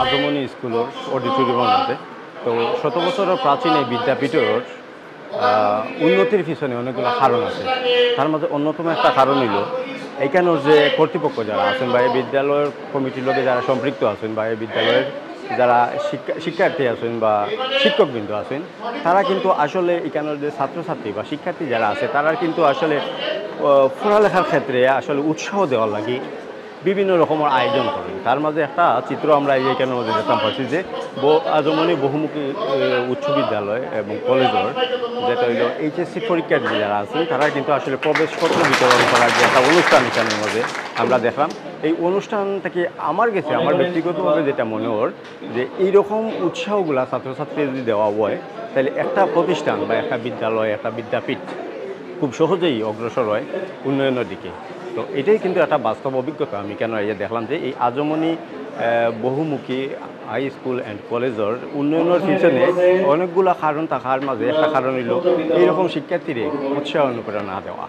আজমনি স্কুলের অডিটোরিয়ামের মধ্যে তো শত বছরের প্রাচীন এই বিদ্যাপীঠের উন্নতির পিছনে অনেকগুলো কারণ আছে। তার মধ্যে অন্যতম একটা কারণ হইল এইখানের যে কর্তৃপক্ষ যারা আছেন বা এই বিদ্যালয়ের কমিটির লোকে যারা সম্পৃক্ত আছেন বা এই বিদ্যালয়ের যারা শিক্ষার্থী আছেন বা শিক্ষকবৃন্দ আছেন, তারা কিন্তু আসলে এখানের যে ছাত্রছাত্রী বা শিক্ষার্থী যারা আছে তারা কিন্তু আসলে পড়ালেখার ক্ষেত্রে আসলে উৎসাহ দেওয়ার লাগে বিভিন্ন রকমের আয়োজন করেন। তার মাঝে একটা চিত্র আমরা এইখানের মধ্যে দেখতাম পাচ্ছি যে আজমনি বহুমুখী উচ্চ বিদ্যালয় এবং কলেজের যেটা হইল এইচএসসি পরীক্ষার্থী যারা আছেন তারা কিন্তু আসলে প্রবেশপত্র বিতরণ করার যে একটা অনুষ্ঠান এখানের মধ্যে আমরা দেখলাম। এই অনুষ্ঠান থেকে আমার ব্যক্তিগতভাবে যেটা মনে হয় যে এইরকম উৎসাহগুলা ছাত্রছাত্রী যদি দেওয়া হয় তাহলে একটা প্রতিষ্ঠান বা একটা বিদ্যালয়, একটা বিদ্যাপীঠ খুব সহজেই অগ্রসর হয় উন্নয়নের দিকে। তো এটাই কিন্তু একটা বাস্তব অভিজ্ঞতা। আমি কেন দেখলাম যে এই আজমনি বহুমুখী হাই স্কুল অ্যান্ড কলেজের উন্নয়নের পিছনে অনেকগুলো কারণ থাকার মাঝে একটা কারণ হইল এইরকম শিক্ষার্থীরে উৎসাহ অনুপ্রেরণা দেওয়া।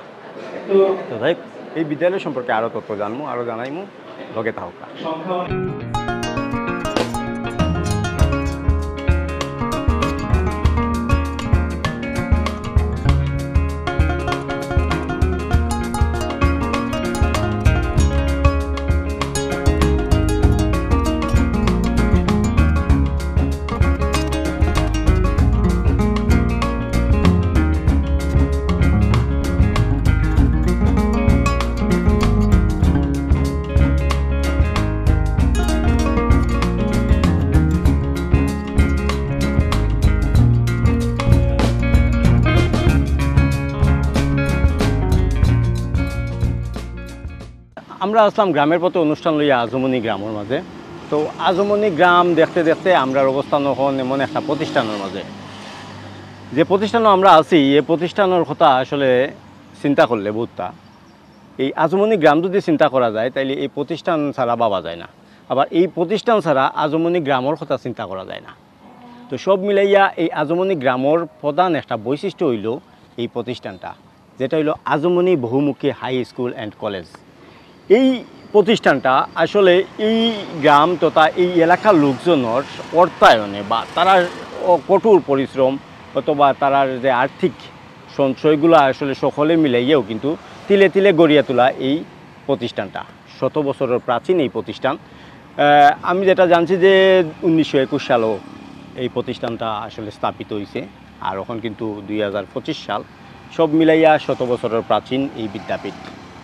তো তাই এই বিদ্যালয় সম্পর্কে আরও তথ্য জানবো, আরও জানাইমু, লগে থাকা। আমরা আসলাম গ্রামের পথে অনুষ্ঠান লইয়া আজমনি গ্রামের মাঝে। তো আজমনি গ্রাম দেখতে দেখতে আমরা অবস্থান হন এমন একটা প্রতিষ্ঠানের মাঝে, যে প্রতিষ্ঠানে আমরা আছি এই প্রতিষ্ঠানের কথা আসলে চিন্তা করলে বহুতটা এই আজমনি গ্রাম যদি চিন্তা করা যায় তাইলে এই প্রতিষ্ঠান ছাড়া ভাবা যায় না। আবার এই প্রতিষ্ঠান ছাড়া আজমনি গ্রামের কথা চিন্তা করা যায় না। তো সব মিলাইয়া এই আজমনি গ্রামের প্রধান একটা বৈশিষ্ট্য হইল এই প্রতিষ্ঠানটা, যেটা হইল আজমনি বহুমুখী হাই স্কুল অ্যান্ড কলেজ। এই প্রতিষ্ঠানটা আসলে এই গ্রাম তথা এই এলাকার লোকজনের অর্থায়নে বা তারা কঠোর পরিশ্রম অথবা তারার যে আর্থিক সঞ্চয়গুলো আসলে সকলে মিলাইয়াও কিন্তু তিলে তিলে গড়িয়া তোলা এই প্রতিষ্ঠানটা। 100 বছরের প্রাচীন এই প্রতিষ্ঠান। আমি যেটা জানছি যে 1921 সালেও এই প্রতিষ্ঠানটা আসলে স্থাপিত হয়েছে, আর এখন কিন্তু 2025 সাল। সব মিলাইয়া 100 বছরের প্রাচীন এই বিদ্যাপীঠ।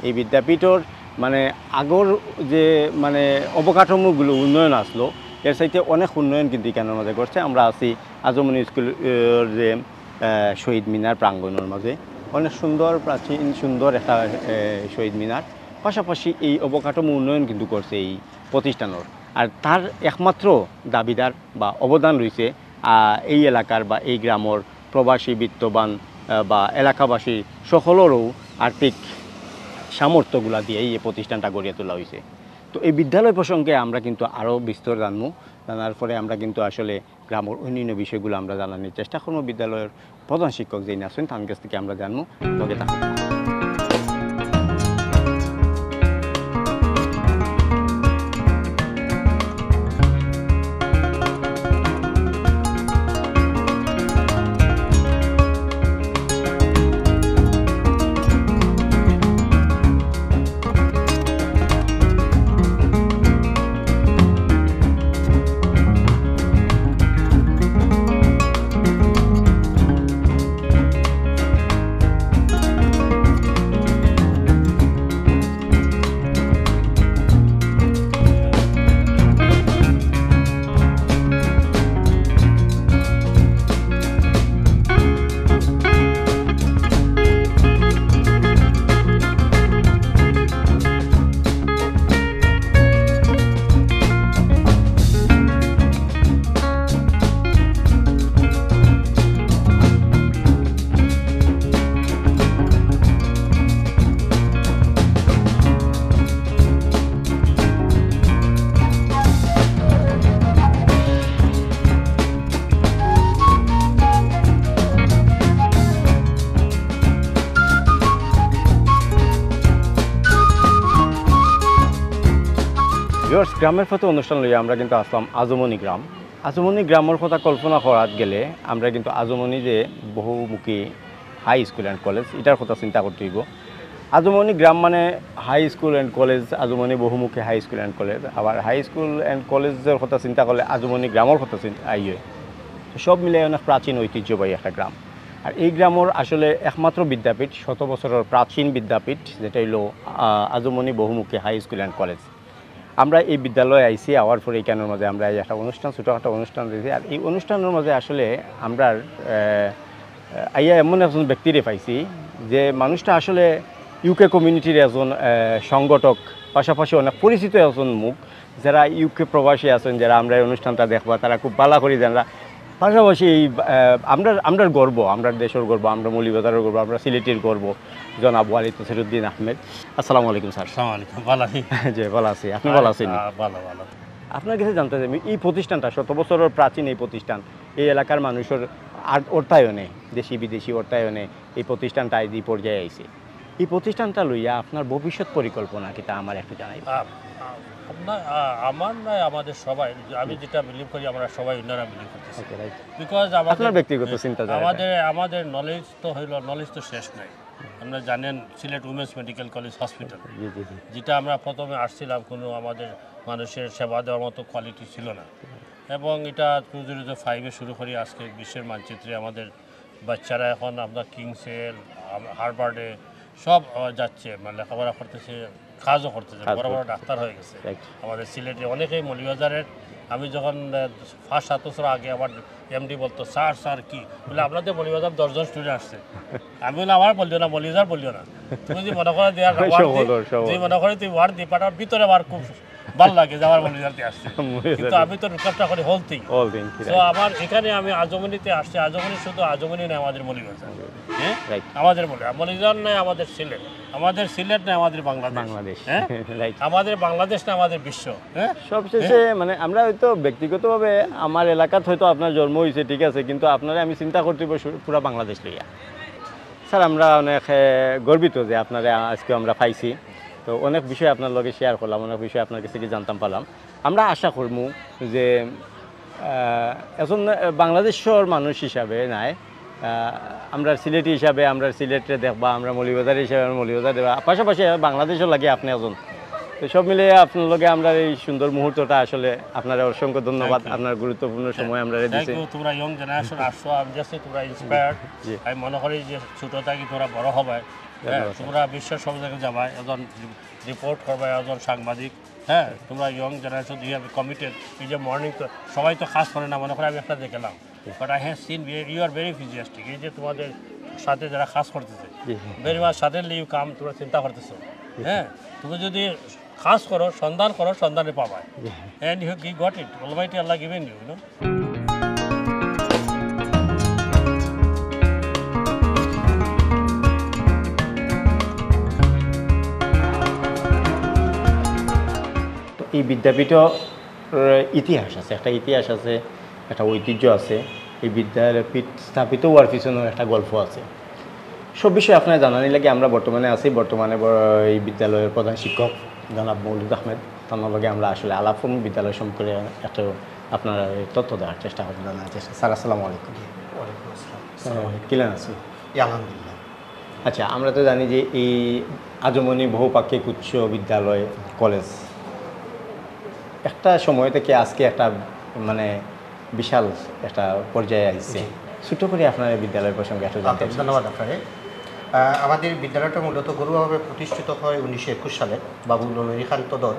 এই বিদ্যাপীঠের মানে আগর যে মানে অবকাঠামোগুলো উন্নয়ন আসলো, এর সাথে অনেক উন্নয়ন কিন্তু এখানের মাঝে করছে। আমরা আছি আজমনি স্কুল যে শহীদ মিনার প্রাঙ্গণের মাঝে, অনেক সুন্দর প্রাচীন সুন্দর একটা শহীদ মিনার। পাশাপাশি এই অবকাঠামো উন্নয়ন কিন্তু করছে এই প্রতিষ্ঠানের। আর তার একমাত্র দাবিদার বা অবদান রয়েছে এই এলাকার বা এই গ্রামের প্রবাসী বিত্তবান বা এলাকাবাসী সকলেরও আর্থিক সামর্থ্যগুলা দিয়ে এই প্রতিষ্ঠানটা গড়িয়ে তোলা হয়েছে। তো এই বিদ্যালয় প্রসঙ্গে আমরা কিন্তু আরও বিস্তর জানার পরে আমরা কিন্তু আসলে গ্রামের অন্যান্য বিষয়গুলো আমরা জানানোর চেষ্টা করবো। বিদ্যালয়ের প্রধান শিক্ষক যিনি আছেন তার কাছ থেকে আমরা জানবো। তবে তা গ্রামের পথে অনুষ্ঠান লইয়া আমরা কিন্তু আসলাম আজমনি গ্রাম। আজমনি গ্রামের কথা কল্পনা করাত গেলে আমরা কিন্তু আজমনি যে বহুমুখী হাই স্কুল অ্যান্ড কলেজ এটার কথা চিন্তা করতে হইব। আজমনি গ্রাম মানে হাই স্কুল অ্যান্ড কলেজ, আজমনি বহুমুখী হাই স্কুল অ্যান্ড কলেজ। আবার হাই স্কুল অ্যান্ড কলেজের কথা চিন্তা করলে আজমনি গ্রামের কথা আইয়ে। সব মিলে অনেক প্রাচীন ঐতিহ্যবাহী একটা গ্রাম। আর এই গ্রামের আসলে একমাত্র বিদ্যাপীঠ, 100 বছরের প্রাচীন বিদ্যাপীঠ, যেটা হইল আজমনি বহুমুখী হাই স্কুল অ্যান্ড কলেজ। আমরা এই বিদ্যালয়ে আইসি আওয়ার পরে এইখানের মাঝে আমরা একটা অনুষ্ঠান ছোটোখাটো অনুষ্ঠান দিয়েছি। আর এই অনুষ্ঠানের মাঝে আসলে আমরা আইয়া এমন একজন ব্যক্তিরে পাইছি যে মানুষটা আসলে ইউকে কমিউনিটির একজন সংগঠক, পাশাপাশি অনেক পরিচিত একজন মুখ। যারা ইউকে প্রবাসী আছেন, যারা আমরা এই অনুষ্ঠানটা দেখবা তারা খুব ভালো করি জানরা। পাশাপাশি এই আমরা গর্ব, আমরা দেশের গর্ব, আমরা মৌলভীবাজারের গর্ব, আমরা সিলেটের গর্ব জনাব ওয়ালিদ নাসিরউদ্দিন আহমেদ। আসসালামু আলাইকুম স্যার। আসসালামু আলাইকুম। ভালো আছি? জি ভালো আছি, আপনি ভালো আছেন? ভালো ভালো। আপনার কাছে জানতে চাই এই প্রতিষ্ঠানটা 100 বছরের প্রাচীন এই প্রতিষ্ঠান, এই এলাকার মানুষের অর্থায়নে, দেশি বিদেশি অর্থায়নে এই প্রতিষ্ঠানটা এই পর্যায়ে আইছে। এই প্রতিষ্ঠানটা লইয়া আপনার ভবিষ্যৎ পরিকল্পনা কি তা আমার একটু জানাইবেন? আপনার আমার নয়, আমাদের সবাই, আমি যেটা বিলিভ করি আমরা সবাই অন্যরা বিলিভ করতেছি। বিকজ আপনার ব্যক্তিগত চিন্তা আমাদের নলেজ তো হইল, নলেজ তো শেষ নাই। আপনারা জানেন Sylhet women's medical college hospital, যেটা আমরা প্রথমে আসছিলাম, কোনো আমাদের মানুষের সেবা দেওয়ার মতো কোয়ালিটি ছিল না। এবং এটা 2005-এ শুরু করি, আজকে বিশ্বের মানচিত্রে আমাদের বাচ্চারা এখন আপনার কিংসের, হার্ভার্ডে সব যাচ্ছে, মানে লেখাপড়া করতেছে, কাজও করতেছে, বড় বড় ডাক্তার হয়ে গেছে। আমাদের সিলেটে অনেকেই মৌলভীবাজারের, আমি যখন 5-7 বছর আগে আমার এমডি বলতো স্যার কি বলে, আপনাদের মৌলভীবাজার 10 জন স্টুডেন্ট আসছে। আমি বললাম আমার বললিও না, মৌলভীবাজার বললিও না, তুমি যদি মনে করে দেওয়ার মনে করে তুই ওয়ার্ড দিয়ে পাঠার ভিতরে আমার খুব ভালো লাগে যে আমার মলিজাতে আসছে, কিন্তু আমি তো রিকোয়েস্টটা করি হোল থিং। অল থিং তো আমার এখানে আমি আজমনিতে আসছি, আজমনি শুধু আজমনি নয়, আমাদের মলিবাজার, হ্যাঁ রাইট আমাদের মলিবাজার নয়, আমাদের সিলেট, আমাদের সিলেট নয়, আমাদের বাংলাদেশ, বাংলাদেশ হ্যাঁ রাইট আমাদের বাংলাদেশ না, আমাদের বিশ্ব, হ্যাঁ সবশেষে মানে আমরা হয়তো ব্যক্তিগতভাবে আমার এলাকাত হয়তো আপনার জন্ম হয়েছে ঠিক আছে, কিন্তু আপনারা আমি চিন্তা করতে পুরো বাংলাদেশ লইয়া। স্যার আমরা অনেক গর্বিত যে আপনারা আজকে আমরা পাইছি, তো অনেক বিষয় আপনার লগে শেয়ার করলাম, অনেক বিষয় আপনার কাছ থেকে জানতাম পারলাম। আমরা আশা করবো যে এখন বাংলাদেশের মানুষ হিসাবে নাই, আমরা সিলেটি হিসাবে আমরা সিলেটে দেখবা, আমরা মৌলভীবাজার হিসাবে আমরা মৌলভীবাজার দেখবা, পাশাপাশি বাংলাদেশও লাগে আপনি একজন। তো সব মিলে আপনার লগে আমরা এই সুন্দর মুহূর্তটা আসলে আপনারা অসংখ্য ধন্যবাদ, আপনার গুরুত্বপূর্ণ সময় আমরা থ্যাংক দিয়েছি। ইউ। তোমরা ইয়ং জেনারেশন আসছো, আমি জাস্ট তোমরা ইন্সপায়ার্ড। জি। আমি মনে করি যে ছোট থাকি তোমরা বড় হবে, হ্যাঁ ধন্যবাদ। তোমরা বিশ্বের সব জায়গায় যাবা, একজন রিপোর্ট করবে, একজন সাংবাদিক, হ্যাঁ তোমরা young generation you have committed. এই যে মর্নিং তো সবাই তো কাজ করে না, মনে করে আমি একটা দেখলাম, but I have seen you are very enthusiastic. এই যে তোমাদের সাথে যারা কাজ করতেছে, জি। Very much suddenly you come, তোমরা চিন্তা করতেছো, হ্যাঁ তুমি যদি কাজ করো, সন্ধান করো, সন্ধানে পাবা, and you got it, almighty Allah given you, you know. এই বিদ্যাপীঠের ইতিহাস আছে, একটা ইতিহাস আছে, একটা ঐতিহ্য আছে। এই বিদ্যাপীঠ স্থাপিত হওয়ার পিছনেও একটা গল্প আছে। সব বিষয়ে আপনার জানানি লাগে আমরা বর্তমানে আছি, বর্তমানে এই বিদ্যালয়ের প্রধান শিক্ষক জনাব মৌলুদ আহমেদ, তার লগে আমরা আসলে আলাপ করব, বিদ্যালয় সম্পর্কে একটা আপনার তথ্য দেওয়ার চেষ্টা করবো, জানার চেষ্টা। স্যার আসসালামু আলাইকুম। কিলেন আছি আলহামদুলিল্লাহ। আচ্ছা, আমরা তো জানি যে এই আজমনি বহুপাক্ষিক উচ্চ বিদ্যালয় কলেজ একটা সময় থেকে আজকে একটা মানে বিশাল একটা পর্যায়ে আসছে। ছোট করে আপনার এই বিদ্যালয় প্রসঙ্গে একটু জানতে চাই। ধন্যবাদ আপনাকে। আমাদের বিদ্যালয়টা মূলত ঘরোয়াভাবে প্রতিষ্ঠিত হয় 1921 সালে বাবু নলিনী খান তদর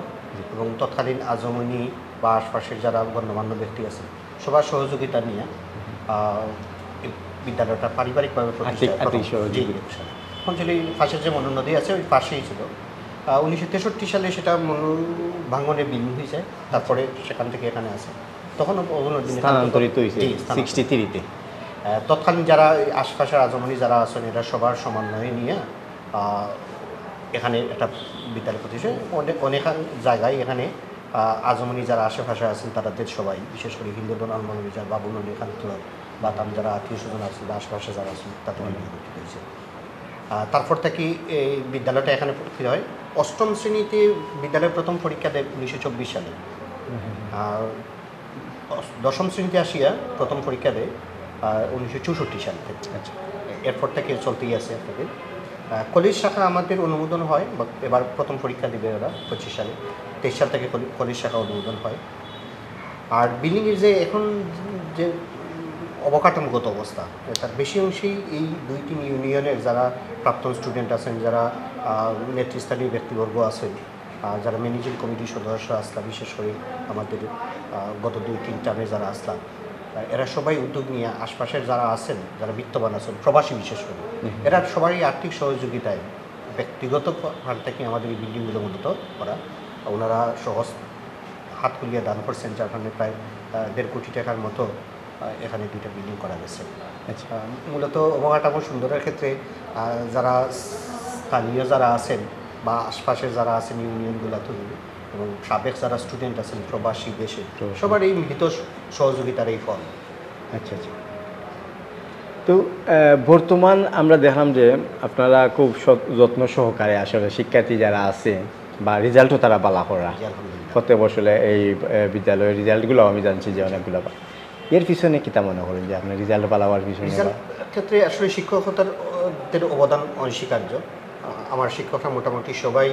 এবং তৎকালীন আজমনি বা আশপাশের যারা গণ্যমান্য ব্যক্তি আছে সবার সহযোগিতা নিয়ে এই বিদ্যালয়টা পারিবারিকভাবে প্রতিষ্ঠিত হয়। আর্থিক সহযোগিতা। অঞ্চলের পাশের যে মনু নদী আছে ওই পাশেই ছিল। 1963 সালে সেটা মনু ভাঙনে বিলীন হয়ে যায়, তারপরে সেখান থেকে এখানে আসে। তখন স্থানান্তরিত হয়েছে জি, স্থানান্তরিত। 63-তে। তৎকালীন যারা আশপাশের আজমনি যারা আছেন এরা সবার সমন্বয়ে নিয়ে এখানে একটা বিদ্যালয় প্রতিষ্ঠা। অনেক জায়গায় এখানে আজমনি যারা আশেপাশে আছেন তাদের সবাই, বিশেষ করে হিন্দুদন আলমানি যারা বাবু নদী খান বা তাম যারা আত্মীয় স্বজন আছেন বা আশেপাশে যারা আছেন তাদের নিয়ে ভর্তি হয়েছে। তারপর থেকে এই বিদ্যালয়টা এখানে ভর্তি হয়। 8ম শ্রেণীতে বিদ্যালয়ের প্রথম পরীক্ষা দেয় 1924 সালে। আর 10ম শ্রেণীতে আসিয়া প্রথম পরীক্ষা দেয় 1964 সাল থেকে। আচ্ছা, এরপর থেকে চলতেই আছে আপনাদের। কলেজ শাখা আমাদের অনুমোদন হয়, বা এবার প্রথম পরীক্ষা দেবে ওরা 25 সালে, 23 সাল থেকে কলেজ শাখা অনুমোদন হয়। আর বিল্ডিংয়ের যে এখন যে অবকাঠামোগত অবস্থা, তার বেশি অংশেই এই 2-3 ইউনিয়নের যারা প্রাক্তন স্টুডেন্ট আছেন, যারা নেতৃস্থানীয় ব্যক্তিবর্গ আছেন, যারা ম্যানেজিং কমিটির সদস্য আসলা, বিশেষ করে আমাদের গত 2-3 টার্মে যারা আসলা, এরা সবাই উদ্যোগ নিয়ে আশপাশের যারা আছেন, যারা বিত্তবান আছেন, প্রবাসী বিশেষ করে, এরা সবাই আর্থিক সহযোগিতায় ব্যক্তিগত ফান্ড থেকে আমাদের এই বিল্ডিংগুলো মূলত করা। ওনারা সহজ হাত খুলিয়ে দান করছেন, যার কারণে প্রায় 1.5 কোটি টাকার মতো এখানে 2টা বিল্ডিং করা গেছে। আচ্ছা, মূলত অবকাঠামো সুন্দরের ক্ষেত্রে যারা স্থানীয় যারা আছেন বা আশপাশে যারা আছেন ইউনিয়নগুলোতে এবং সাবেক যারা স্টুডেন্ট আছেন প্রবাসী দেশে, সবার এই মিলিত সহযোগিতার এই ফল। আচ্ছা আচ্ছা। তো বর্তমান আমরা দেখলাম যে আপনারা খুব যত্ন সহকারে আসলে শিক্ষার্থী যারা আছে বা রেজাল্টও তারা বালা করা আলহামদুলিল্লাহ। প্রত্যেক বছরে এই বিদ্যালয়ের রেজাল্টগুলো আমি জানছি যে অনেকগুলো এর পিছনে কিতা মনে করেন যে আপনার রেজাল্ট পালাবার পিছনে? রেজাল্ট ক্ষেত্রে আসলে শিক্ষকতার অবদান অনস্বীকার্য। আমার শিক্ষকরা মোটামুটি সবাই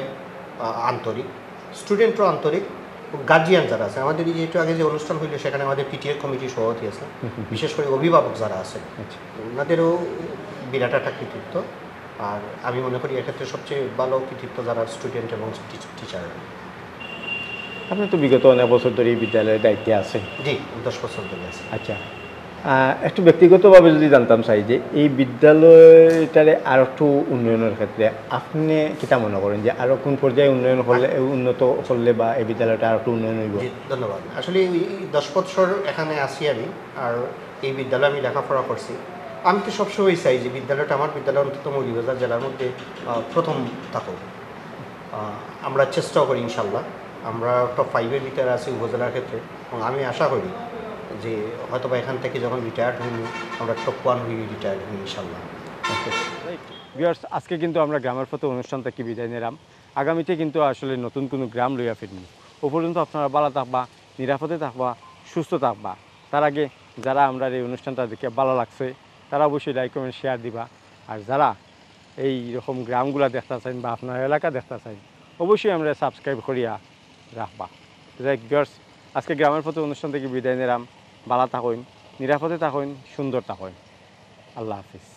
আন্তরিক, স্টুডেন্টরাও আন্তরিক, গার্জিয়ান যারা আছে আমাদের এই যে একটু আগে যে অনুষ্ঠান হইলো সেখানে আমাদের পিটিএ কমিটির সভাপতি আছে, বিশেষ করে অভিভাবক যারা আছে ওনাদেরও বিরাট একটা কৃতিত্ব। আর আমি মনে করি এক্ষেত্রে সবচেয়ে ভালো কৃতিত্ব যারা স্টুডেন্ট এবং টিচার। আপনি তো বিগত অনেক বছর ধরে এই বিদ্যালয়ের দায়িত্বে আছে। জি, 10 বছর ধরে আছে। আচ্ছা, একটু ব্যক্তিগতভাবে যদি জানতাম চাই যে এই বিদ্যালয়টারে আর একটু উন্নয়নের ক্ষেত্রে আপনি কিটা মনে করেন যে আরও কোন পর্যায়ে উন্নয়ন করলে উন্নত করলে বা এই বিদ্যালয়টা আর একটু উন্নয়ন হইব? জি, ধন্যবাদ। আসলে এই 10 বছর এখানে আছি আমি, আর এই বিদ্যালয়ে আমি লেখাপড়া করছি। আমি তো সবসময় চাই যে বিদ্যালয়টা, আমার বিদ্যালয় অন্তত মৌলভীবাজার জেলার মধ্যে প্রথম থাকুক। আমরা চেষ্টাও করি ইনশাল্লাহ। আমরা টপ 5-এর ভিতরে আছি উপজেলার ক্ষেত্রে, এবং আমি আশা করি যে হয়তোবা এখান থেকে যখন রিটায়ার্ড হইনি আমরা টপ 1 হয়ে রিটায়ার্ড হই ইনশাল্লাহ। ভিউয়ার্স, আজকে কিন্তু আমরা গ্রামের পথে অনুষ্ঠান থেকে বিদায় নিলাম। আগামীতে কিন্তু আসলে নতুন কোনো গ্রাম লইয়া ফিরনি। ও পর্যন্ত আপনারা ভালো থাকবা, নিরাপদে থাকবা, সুস্থ থাকবা। তার আগে যারা আমরা এই অনুষ্ঠানটা দেখে ভালো লাগছে তারা অবশ্যই লাইক কমেন্ট শেয়ার দিবা। আর যারা এই রকম গ্রামগুলা দেখতে চান বা আপনার এলাকা দেখতে চান অবশ্যই আমরা সাবস্ক্রাইব করিয়া রাখবা। ভিউয়ার্স, আজকে গ্রামের পথে অনুষ্ঠান থেকে বিদায় নিলাম। ভালো থাকুন, নিরাপদে থাকুন, সুন্দর থাকুন। আল্লাহ হাফিজ।